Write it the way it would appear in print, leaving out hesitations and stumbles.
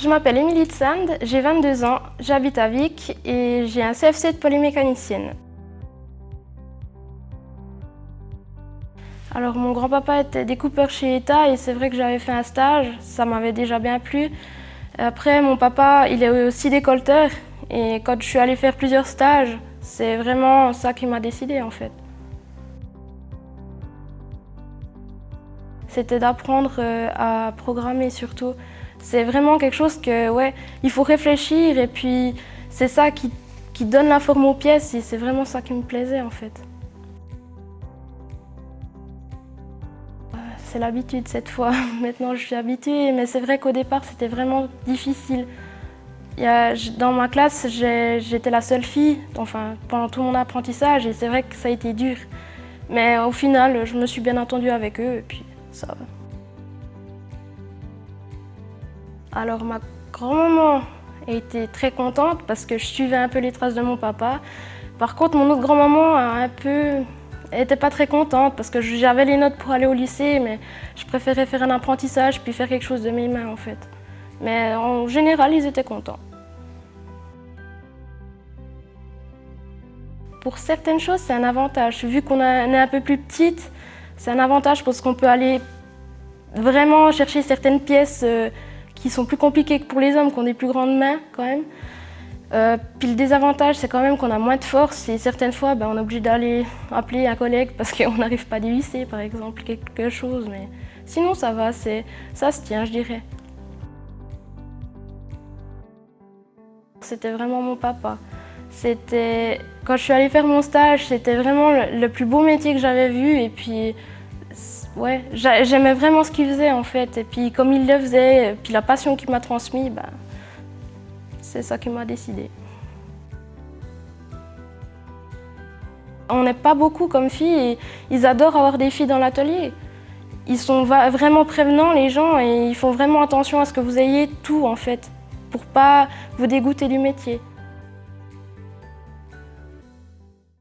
Je m'appelle Émilie de Sand, j'ai 22 ans, j'habite à Vic et j'ai un CFC de polymécanicienne. Alors mon grand-papa était découpeur chez Eta et c'est vrai que j'avais fait un stage, ça m'avait déjà bien plu. Après mon papa, il est aussi décolleteur et quand je suis allée faire plusieurs stages, c'est vraiment ça qui m'a décidée en fait. C'était d'apprendre à programmer surtout. C'est vraiment quelque chose que, ouais, il faut réfléchir et puis c'est ça qui donne la forme aux pièces et c'est vraiment ça qui me plaisait en fait. C'est l'habitude cette fois, maintenant je suis habituée, mais c'est vrai qu'au départ c'était vraiment difficile. Dans ma classe, j'étais la seule fille, enfin pendant tout mon apprentissage et c'est vrai que ça a été dur. Mais au final, je me suis bien entendue avec eux et puis ça va. Alors ma grand-maman était très contente parce que je suivais un peu les traces de mon papa. Par contre, mon autre grand-maman était pas très contente parce que j'avais les notes pour aller au lycée, mais je préférais faire un apprentissage puis faire quelque chose de mes mains en fait. Mais en général, ils étaient contents. Pour certaines choses, c'est un avantage. Vu qu'on est un peu plus petite, c'est un avantage parce qu'on peut aller vraiment chercher certaines pièces qui sont plus compliquées que pour les hommes, qui ont des plus grandes mains quand même. Puis le désavantage, c'est quand même qu'on a moins de force et certaines fois, on est obligé d'aller appeler un collègue parce qu'on n'arrive pas à dévisser, par exemple, quelque chose. Mais sinon, ça va, ça se tient, je dirais. C'était vraiment mon papa. Quand je suis allée faire mon stage, c'était vraiment le plus beau métier que j'avais vu et puis ouais, j'aimais vraiment ce qu'il faisait en fait. Et puis comme il le faisait, puis la passion qu'il m'a transmise, c'est ça qui m'a décidée. On n'est pas beaucoup comme filles et ils adorent avoir des filles dans l'atelier. Ils sont vraiment prévenants les gens et ils font vraiment attention à ce que vous ayez tout en fait, pour pas vous dégoûter du métier.